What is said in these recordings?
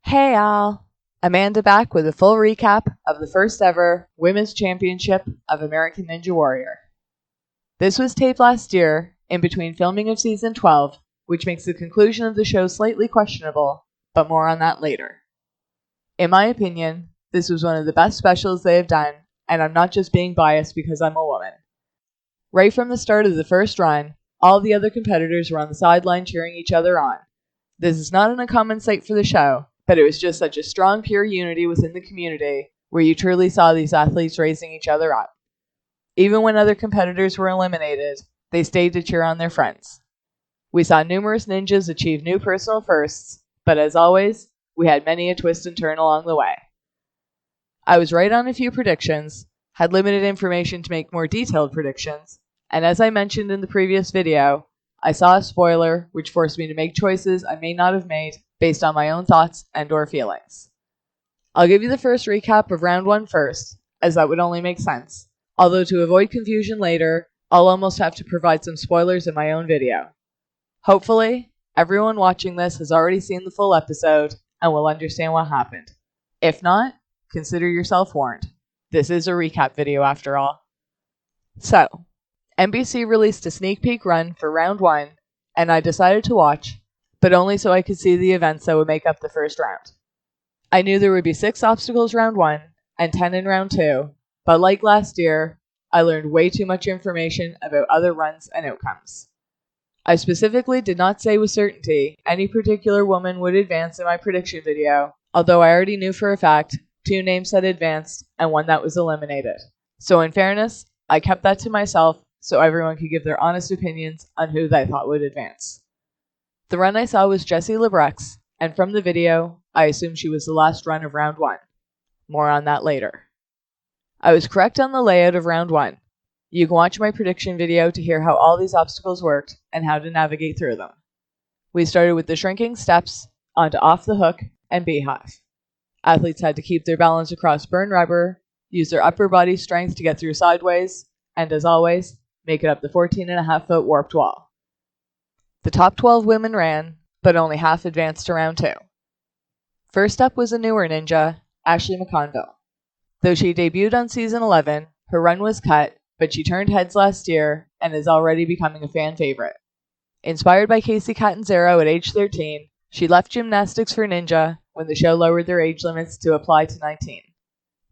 Hey all! Amanda back with a full recap of the first ever Women's Championship of American Ninja Warrior. This was taped last year, in between filming of Season 12, which makes the conclusion of the show slightly questionable, but more on that later. In my opinion, this was one of the best specials they have done, and I'm not just being biased because I'm a woman. Right from the start of the first run, all the other competitors were on the sideline cheering each other on. This is not an uncommon sight for the show, but it was just such a strong, pure unity within the community where you truly saw these athletes raising each other up. Even when other competitors were eliminated, they stayed to cheer on their friends. We saw numerous ninjas achieve new personal firsts, but as always, we had many a twist and turn along the way. I was right on a few predictions, had limited information to make more detailed predictions, and as I mentioned in the previous video, I saw a spoiler which forced me to make choices I may not have made based on my own thoughts and or feelings. I'll give you the first recap of round 1 first, as that would only make sense, although to avoid confusion later, I'll almost have to provide some spoilers in my own video. Hopefully, everyone watching this has already seen the full episode and will understand what happened. If not, consider yourself warned. This is a recap video after all. So, NBC released a sneak peek run for round 1, and I decided to watch, but only so I could see the events that would make up the first round. I knew there would be 6 obstacles round 1 and 10 in round 2, but like last year, I learned way too much information about other runs and outcomes. I specifically did not say with certainty any particular woman would advance in my prediction video, although I already knew for a fact 2 names had advanced and 1 that was eliminated. So in fairness, I kept that to myself so everyone could give their honest opinions on who they thought would advance. The run I saw was Jessie LABRECK's, and from the video, I assumed she was the last run of round 1. More on that later. I was correct on the layout of round 1. You can watch my prediction video to hear how all these obstacles worked and how to navigate through them. We started with the shrinking steps, onto off the hook, and beehive. Athletes had to keep their balance across burn rubber, use their upper body strength to get through sideways, and as always, make it up the 14.5-foot warped wall. The top 12 women ran, but only half advanced to round 2. First up was a newer ninja, MCCONVILLE. Though she debuted on season 11, her run was cut, but she turned heads last year and is already becoming a fan favorite. Inspired by Casey Catanzaro at age 13, she left gymnastics for ninja when the show lowered their age limits to apply to 19.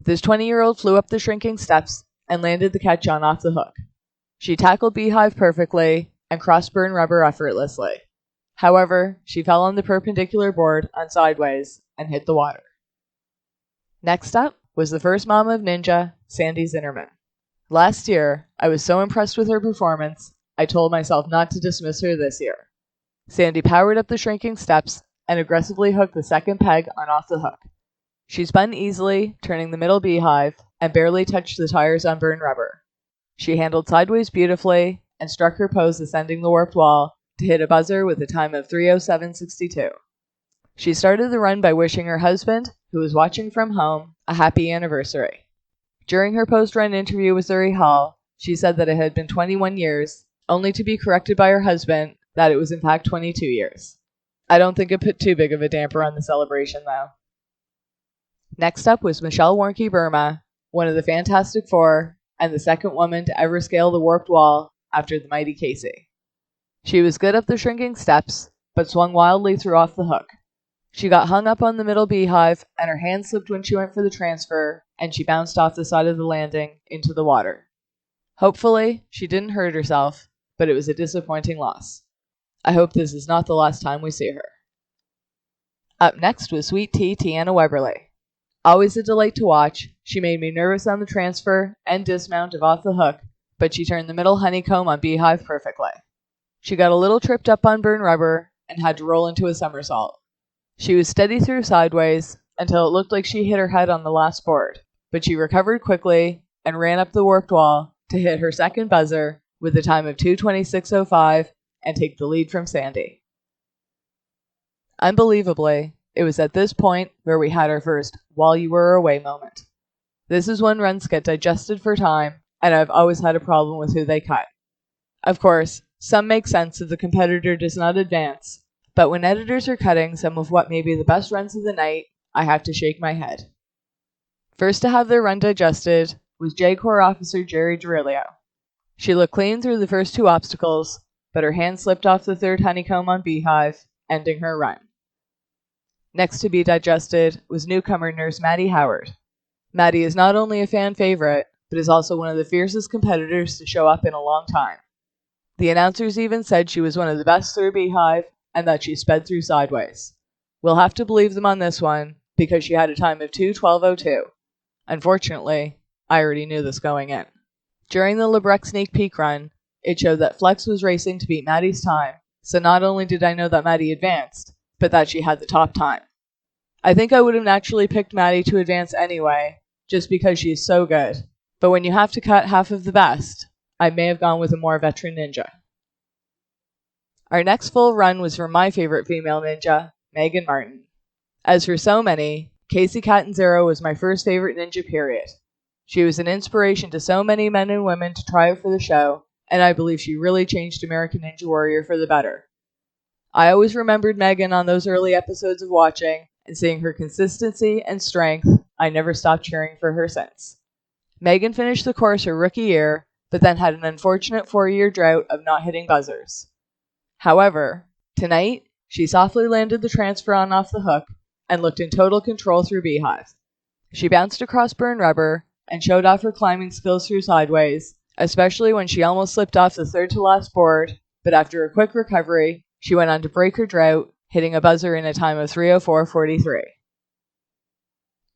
This 20-year-old flew up the shrinking steps and landed the catch on off the hook. She tackled beehive perfectly and crossed burn rubber effortlessly. However, she fell on the perpendicular board on sideways and hit the water. Next up was the first mom of ninja, ZIMMERMAN. Last year, I was so impressed with her performance, I told myself not to dismiss her this year. Sandy powered up the shrinking steps and aggressively hooked the second peg on off the hook. She spun easily, turning the middle beehive, and barely touched the tires on burn rubber. She handled sideways beautifully and struck her pose ascending the warped wall to hit a buzzer with a time of 3:07.62. She started the run by wishing her husband, who was watching from home, a happy anniversary. During her post-run interview with Zuri Hall, she said that it had been 21 years, only to be corrected by her husband that it was in fact 22 years. I don't think it put too big of a damper on the celebration though. Next up was Michelle Warnke Burma, one of the Fantastic Four, and the second woman to ever scale the warped wall after the mighty Casey. She was good up the shrinking steps, but swung wildly through off the hook. She got hung up on the middle beehive, and her hand slipped when she went for the transfer, and she bounced off the side of the landing into the water. Hopefully, she didn't hurt herself, but it was a disappointing loss. I hope this is not the last time we see her. Up next was Sweet Tea TIANA WEBBERLEY. Always a delight to watch, she made me nervous on the transfer and dismount of off the hook, but she turned the middle honeycomb on beehive perfectly. She got a little tripped up on burn rubber and had to roll into a somersault. She was steady through sideways until it looked like she hit her head on the last board, but she recovered quickly and ran up the warped wall to hit her second buzzer with a time of 2:26.05 and take the lead from Sandy. Unbelievably, it was at this point where we had our first while you were away moment. This is when runs get digested for time, and I've always had a problem with who they cut. Of course, some make sense if the competitor does not advance, but when editors are cutting some of what may be the best runs of the night, I have to shake my head. First to have their run digested was J Corps Officer JERI. She looked clean through the first 2 obstacles, but her hand slipped off the 3rd honeycomb on Beehive, ending her run. Next to be digested was newcomer nurse Maddie Howard. Maddie is not only a fan favorite, but is also one of the fiercest competitors to show up in a long time. The announcers even said she was one of the best through Beehive and that she sped through sideways. We'll have to believe them on this one because she had a time of 2:12:02. Unfortunately, I already knew this going in. During the LABRECK sneak peek run, it showed that Flex was racing to beat Maddie's time, so not only did I know that Maddie advanced, but that she had the top time. I think I would have naturally picked Maddie to advance anyway, just because she is so good, but when you have to cut half of the best, I may have gone with a more veteran ninja. Our next full run was from my favorite female ninja, Megan Martin. As for so many, Casey Catanzaro was my first favorite ninja period. She was an inspiration to so many men and women to try out for the show, and I believe she really changed American Ninja Warrior for the better. I always remembered Megan on those early episodes of watching, and seeing her consistency and strength, I never stopped cheering for her since. Megan finished the course her rookie year, but then had an unfortunate 4-year drought of not hitting buzzers. However, tonight, she softly landed the transfer on off the hook and looked in total control through Beehive. She bounced across burn rubber and showed off her climbing skills through sideways, especially when she almost slipped off the 3rd to last board, but after a quick recovery, she went on to break her drought, hitting a buzzer in a time of 3:04:43.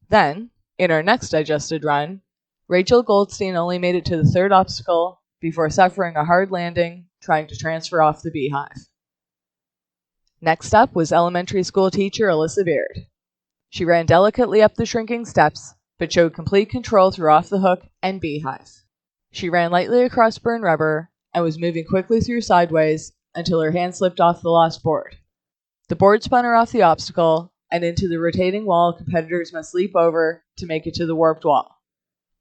Then, in our next digested run, Rachel Goldstein only made it to the 3rd obstacle before suffering a hard landing trying to transfer off the Beehive. Next up was elementary school teacher ALLYSSA BEIRD. She ran delicately up the shrinking steps, but showed complete control through off the hook and Beehive. She ran lightly across burn rubber and was moving quickly through sideways until her hand slipped off the last board. The board spun her off the obstacle and into the rotating wall competitors must leap over to make it to the warped wall.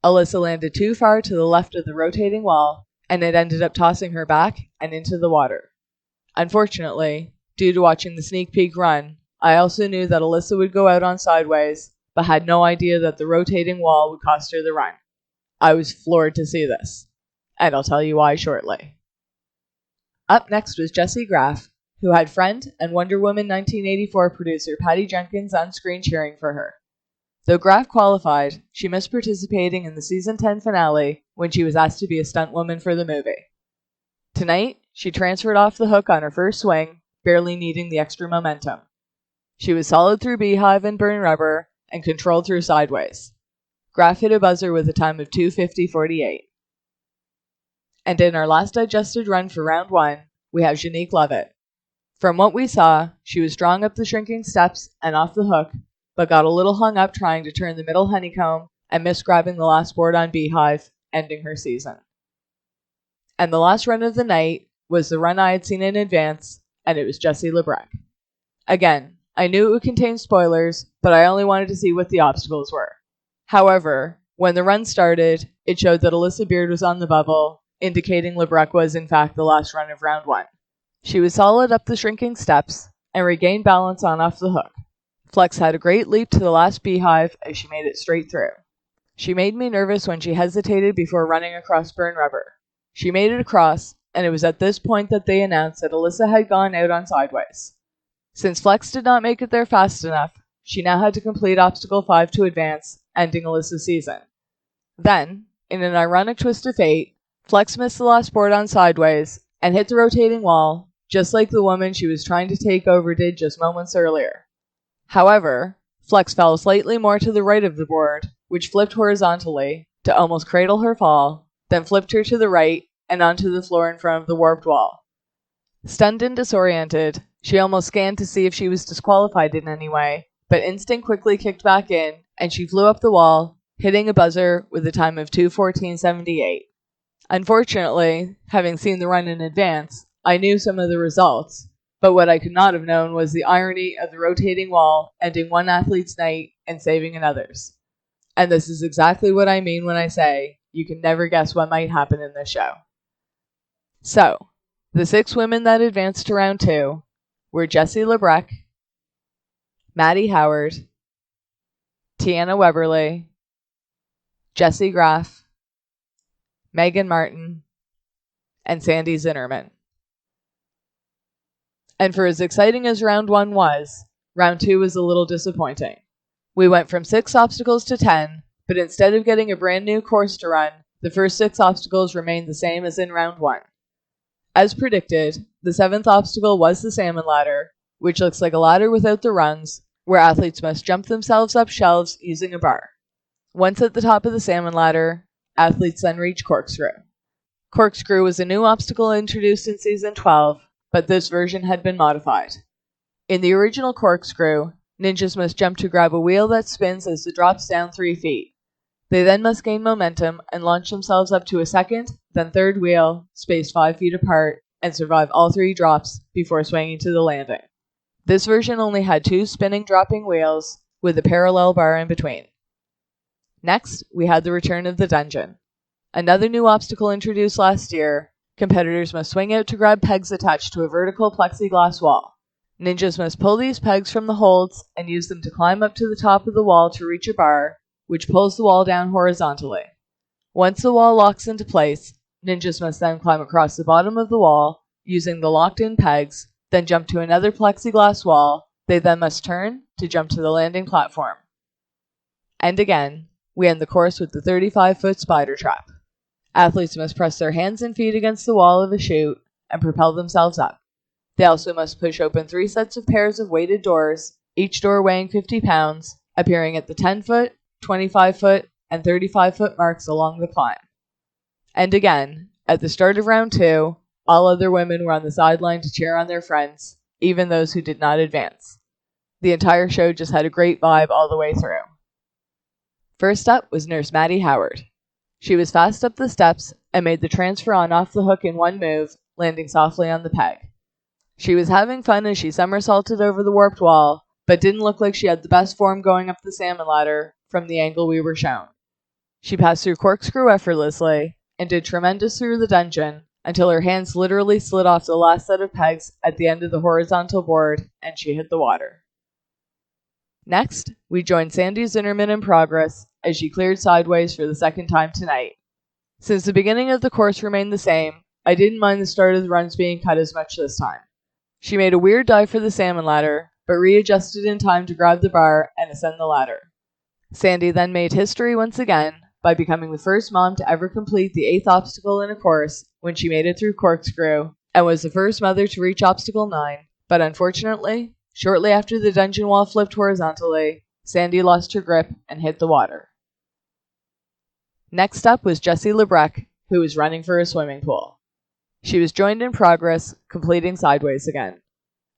ALLYSSA landed too far to the left of the rotating wall, and it ended up tossing her back and into the water. Unfortunately, due to watching the sneak peek run, I also knew that ALLYSSA would go out on sideways, but had no idea that the rotating wall would cost her the run. I was floored to see this, and I'll tell you why shortly. Up next was Jessie GRAFF, who had friend and Wonder Woman 1984 producer Patty Jenkins on screen cheering for her. Though GRAFF qualified, she missed participating in the season 10 finale when she was asked to be a stunt woman for the movie. Tonight, she transferred off the hook on her first swing, barely needing the extra momentum. She was solid through Beehive and burn rubber and controlled through sideways. GRAFF hit a buzzer with a time of 2:50:48. And in our last digested run for round 1, we have Janique Lovett. From what we saw, she was strong up the shrinking steps and off the hook, but got a little hung up trying to turn the middle honeycomb and missed grabbing the last board on Beehive, ending her season. And the last run of the night was the run I had seen in advance, and it was Jessie LABRECK. Again, I knew it would contain spoilers, but I only wanted to see what the obstacles were. However, when the run started, it showed that ALLYSSA BEIRD was on the bubble, indicating LABRECK was in fact the last run of round 1. She was solid up the shrinking steps and regained balance on off the hook. Flex had a great leap to the last Beehive as she made it straight through. She made me nervous when she hesitated before running across burn rubber. She made it across, and it was at this point that they announced that ALLYSSA had gone out on sideways. Since Flex did not make it there fast enough, she now had to complete obstacle 5 to advance, ending ALLYSSA's season. Then, in an ironic twist of fate, Flex missed the last board on sideways and hit the rotating wall, just like the woman she was trying to take over did just moments earlier. However, Flex fell slightly more to the right of the board, which flipped horizontally to almost cradle her fall, then flipped her to the right and onto the floor in front of the warped wall. Stunned and disoriented, she almost scanned to see if she was disqualified in any way, but instinct quickly kicked back in, and she flew up the wall, hitting a buzzer with a time of 2:14:78. Unfortunately, having seen the run in advance, I knew some of the results, but what I could not have known was the irony of the rotating wall ending one athlete's night and saving another's. And this is exactly what I mean when I say you can never guess what might happen in this show. So, the 6 women that advanced to round 2, were Jessie LABRECK, Maddie Howard, TIANA WEBBERLEY, Jessie GRAFF, MEAGAN Martin, and Sandy ZIMMERMAN. And for as exciting as round 1 was, round 2 was a little disappointing. We went from 6 obstacles to 10, but instead of getting a brand new course to run, the first 6 obstacles remained the same as in round 1. As predicted, the 7th obstacle was the salmon ladder, which looks like a ladder without the rungs, where athletes must jump themselves up shelves using a bar. Once at the top of the salmon ladder, athletes then reach corkscrew. Corkscrew was a new obstacle introduced in Season 12, but this version had been modified. In the original corkscrew, ninjas must jump to grab a wheel that spins as it drops down 3 feet. They then must gain momentum and launch themselves up to a second, then third wheel, spaced 5 feet apart, and survive all 3 drops before swinging to the landing. This version only had 2 spinning dropping wheels, with a parallel bar in between. Next, we had the return of the dungeon. Another new obstacle introduced last year, competitors must swing out to grab pegs attached to a vertical plexiglass wall. Ninjas must pull these pegs from the holds and use them to climb up to the top of the wall to reach a bar, which pulls the wall down horizontally. Once the wall locks into place, ninjas must then climb across the bottom of the wall using the locked-in pegs, then jump to another plexiglass wall. They then must turn to jump to the landing platform. And again, we end the course with the 35-foot spider trap. Athletes must press their hands and feet against the wall of a chute and propel themselves up. They also must push open 3 sets of pairs of weighted doors, each door weighing 50 pounds, appearing at the 10-foot, 25-foot, and 35-foot marks along the climb. And again, at the start of round 2, all other women were on the sideline to cheer on their friends, even those who did not advance. The entire show just had a great vibe all the way through. First up was Nurse Maddie Howard. She was fast up the steps and made the transfer on off the hook in one move, landing softly on the peg. She was having fun as she somersaulted over the warped wall, but didn't look like she had the best form going up the salmon ladder from the angle we were shown. She passed through corkscrew effortlessly and did tremendous through the dungeon until her hands literally slid off the last set of pegs at the end of the horizontal board and she hit the water. Next, we joined Sandy ZIMMERMAN in progress as she cleared sideways for the second time tonight. Since the beginning of the course remained the same, I didn't mind the start of the runs being cut as much this time. She made a weird dive for the salmon ladder, but readjusted in time to grab the bar and ascend the ladder. Sandy then made history once again by becoming the first mom to ever complete the 8th obstacle in a course when she made it through corkscrew, and was the first mother to reach obstacle 9, but unfortunately, shortly after the dungeon wall flipped horizontally, Sandy lost her grip and hit the water. Next up was Jessie LABRECK, who was running for a swimming pool. She was joined in progress, completing sideways again.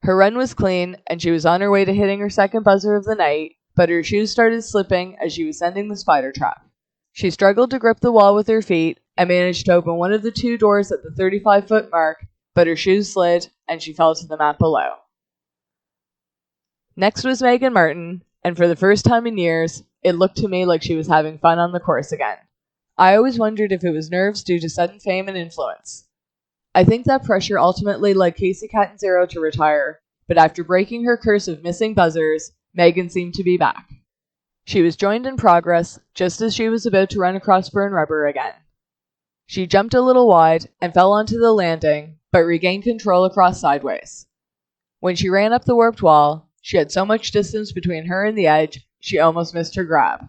Her run was clean, and she was on her way to hitting her second buzzer of the night, but her shoes started slipping as she was sending the spider trap. She struggled to grip the wall with her feet and managed to open one of the 2 doors at the 35-foot mark, but her shoes slid and she fell to the mat below. Next was MEAGAN Martin, and for the first time in years, it looked to me like she was having fun on the course again. I always wondered if it was nerves due to sudden fame and influence. I think that pressure ultimately led Casey Catanzaro to retire, but after breaking her curse of missing buzzers, MEAGAN seemed to be back. She was joined in progress just as she was about to run across burn rubber again. She jumped a little wide and fell onto the landing, but regained control across sideways. When she ran up the warped wall, she had so much distance between her and the edge, she almost missed her grab.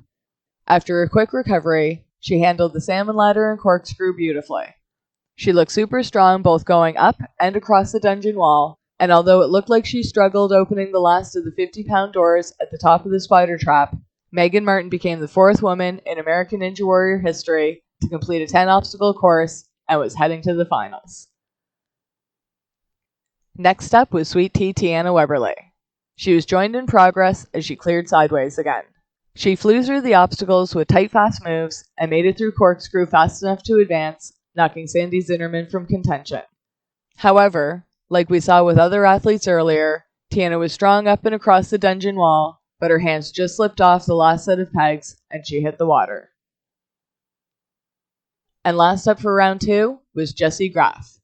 After a quick recovery, she handled the salmon ladder and corkscrew beautifully. She looked super strong both going up and across the dungeon wall, and although it looked like she struggled opening the last of the 50-pound doors at the top of the spider trap, MEAGAN Martin became the 4th woman in American Ninja Warrior history to complete a 10-obstacle course and was heading to the finals. Next up was Sweet Tea TIANA WEBBERLEY. She was joined in progress as she cleared sideways again. She flew through the obstacles with tight, fast moves and made it through corkscrew fast enough to advance, knocking Sandy ZIMMERMAN from contention. However, like we saw with other athletes earlier, TIANA was strong up and across the dungeon wall, but her hands just slipped off the last set of pegs and she hit the water. And last up for round 2 was Jessie GRAFF.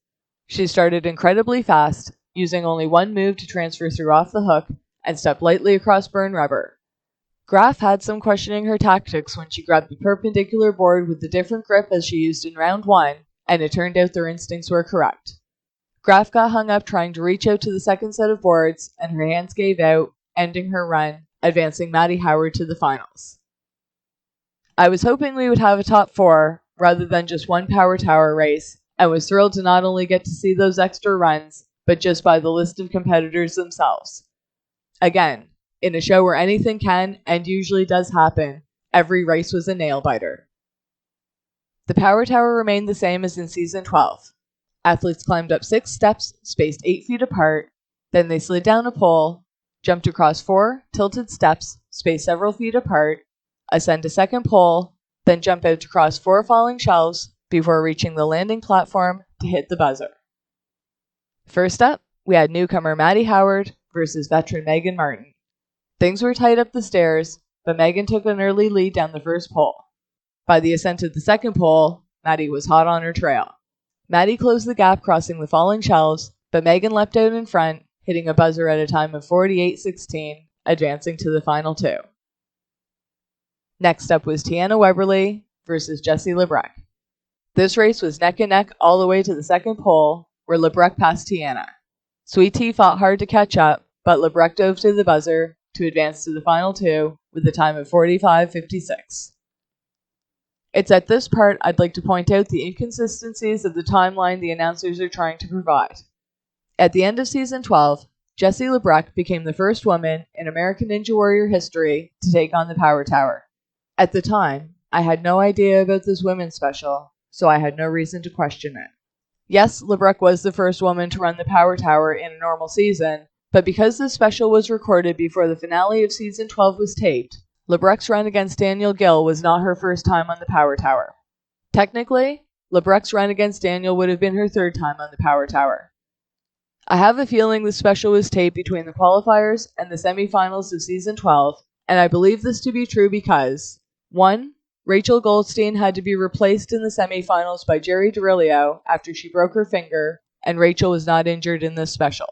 She started incredibly fast, using only one move to transfer through off the hook and step lightly across burn rubber. GRAFF had some questioning her tactics when she grabbed the perpendicular board with the different grip as she used in round 1, and it turned out their instincts were correct. GRAFF got hung up trying to reach out to the second set of boards, and her hands gave out, ending her run, advancing Maddie Howard to the finals. I was hoping we would have a top 4, rather than just one power tower race, and was thrilled to not only get to see those extra runs, but just by the list of competitors themselves. Again, in a show where anything can and usually does happen, every race was a nail-biter. The power tower remained the same as in Season 12. Athletes climbed up 6 steps, spaced 8 feet apart, then they slid down a pole, jumped across 4 tilted steps, spaced several feet apart, ascend a second pole, then jump out to cross 4 falling shelves before reaching the landing platform to hit the buzzer. First up, we had newcomer Maddie Howard versus veteran Meagan Martin. Things were tight up the stairs, but Meagan took an early lead down the first pole. By the ascent of the second pole, Maddie was hot on her trail. Maddie closed the gap crossing the falling shelves, but Meagan leapt out in front, hitting a buzzer at a time of 48.16, advancing to the final 2. Next up was TIANA WEBBERLEY versus JESSIE LABRECK. This race was neck and neck all the way to the second pole, where LABRECK passed TIANA. Sweet Tea fought hard to catch up, but LABRECK dove to the buzzer to advance to the final 2 with a time of 45.56. It's at this part I'd like to point out the inconsistencies of the timeline the announcers are trying to provide. At the end of Season 12, JESSIE LABRECK became the first woman in American Ninja Warrior history to take on the Power Tower. At the time, I had no idea about this women's special, so I had no reason to question it. Yes, LABRECK was the first woman to run the Power Tower in a normal season, but because this special was recorded before the finale of Season 12 was taped, LABRECK's run against Daniel Gill was not her first time on the Power Tower. Technically, LABRECK's run against Daniel would have been her 3rd time on the Power Tower. I have a feeling the special was taped between the qualifiers and the semifinals of Season 12, and I believe this to be true because 1. Rachel Goldstein had to be replaced in the semifinals by JERI after she broke her finger, and Rachel was not injured in this special.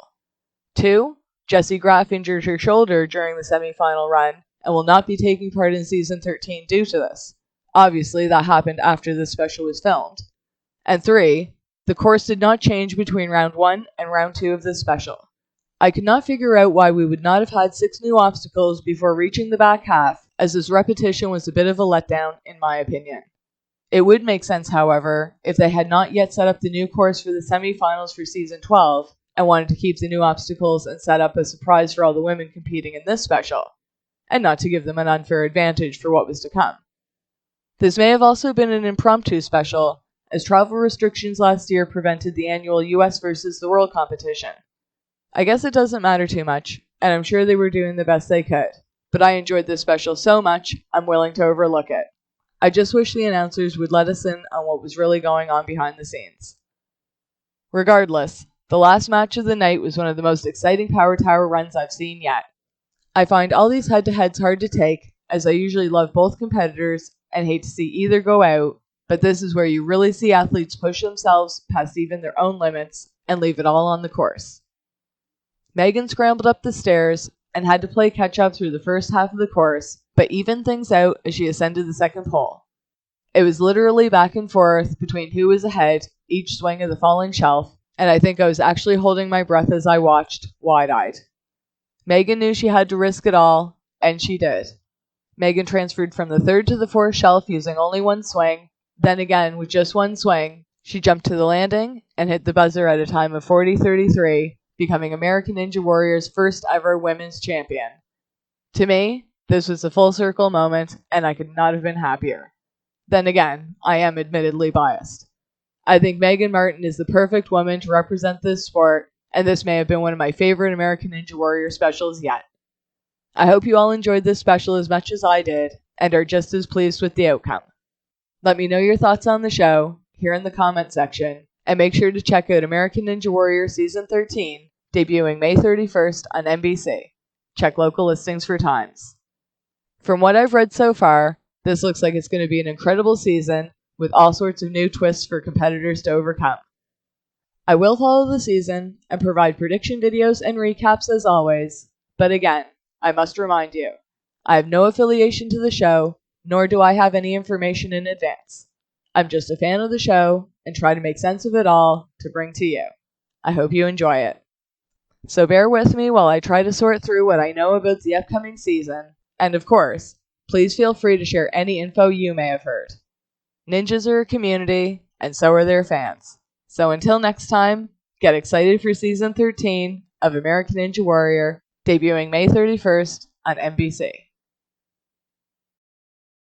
2. Jessie Graff injured her shoulder during the semifinal run and will not be taking part in Season 13 due to this. Obviously, that happened after this special was filmed. And 3. The course did not change between round 1 and round 2 of this special. I could not figure out why we would not have had 6 new obstacles before reaching the back half, as this repetition was a bit of a letdown, in my opinion. It would make sense, however, if they had not yet set up the new course for the semifinals for Season 12, and wanted to keep the new obstacles and set up a surprise for all the women competing in this special, and not to give them an unfair advantage for what was to come. This may have also been an impromptu special, as travel restrictions last year prevented the annual US versus the World competition. I guess it doesn't matter too much, and I'm sure they were doing the best they could, but I enjoyed this special so much, I'm willing to overlook it. I just wish the announcers would let us in on what was really going on behind the scenes. Regardless, the last match of the night was one of the most exciting Power Tower runs I've seen yet. I find all these head-to-heads hard to take, as I usually love both competitors and hate to see either go out, but this is where you really see athletes push themselves past even their own limits and leave it all on the course. Meagan scrambled up the stairs and had to play catch-up through the first half of the course, but evened things out as she ascended the second pole. It was literally back and forth between who was ahead each swing of the falling shelf, and I think I was actually holding my breath as I watched, wide-eyed. Meagan knew she had to risk it all, and she did. Meagan transferred from the 3rd to the 4th shelf using only one swing, then again with just one swing, she jumped to the landing and hit the buzzer at a time of 40.33, becoming American Ninja Warrior's first ever women's champion. To me, this was a full circle moment, and I could not have been happier. Then again, I am admittedly biased. I think Meagan Martin is the perfect woman to represent this sport, and this may have been one of my favorite American Ninja Warrior specials yet. I hope you all enjoyed this special as much as I did, and are just as pleased with the outcome. Let me know your thoughts on the show, here in the comment section, and make sure to check out American Ninja Warrior Season 13, debuting May 31st on NBC. Check local listings for times. From what I've read so far, this looks like it's going to be an incredible season, with all sorts of new twists for competitors to overcome. I will follow the season and provide prediction videos and recaps as always, but again, I must remind you, I have no affiliation to the show, nor do I have any information in advance. I'm just a fan of the show and try to make sense of it all to bring to you. I hope you enjoy it. So bear with me while I try to sort through what I know about the upcoming season, and of course, please feel free to share any info you may have heard. Ninjas are a community, and so are their fans. So until next time, get excited for Season 13 of American Ninja Warrior, debuting May 31st on NBC.